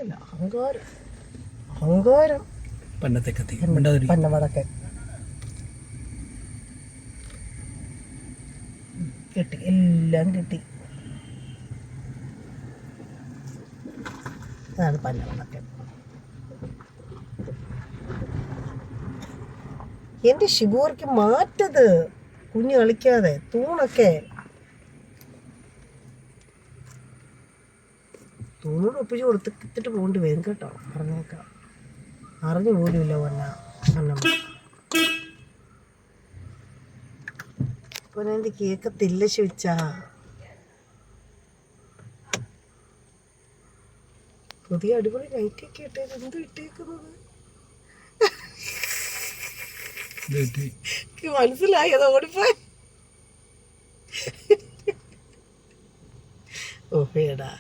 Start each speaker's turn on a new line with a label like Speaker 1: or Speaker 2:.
Speaker 1: അല്ല അഹങ്കാരം അഹങ്കാരം പന്നവടൊക്കെ കിട്ടി, എല്ലാം കിട്ടി. അതാണ് പന്നവടൊക്കെ. എൻ്റെ ഷിബൂർക്ക് മാറ്റത്, കുഞ്ഞ് കളിക്കാതെ തൂണൊക്കെ. തൂണോട് ഒപ്പിച്ച് കൊടുത്തിട്ട് പോകേണ്ടി വരും കേട്ടോ, പറഞ്ഞേക്കാം. അറിഞ്ഞു പോലുമില്ല പൊന്നമ്മ. പൊന്നെൻ്റെ കേക്കത്തില്ല ശിവച്ചാ. പുതിയ അടിപൊളി നൈറ്റൊക്കെ ഇട്ടേത്, എന്ത് ഇട്ടേക്കുന്നത് മനസ്സിലായി. അത് ഓടിപ്പോയി. ഓഹേടാ.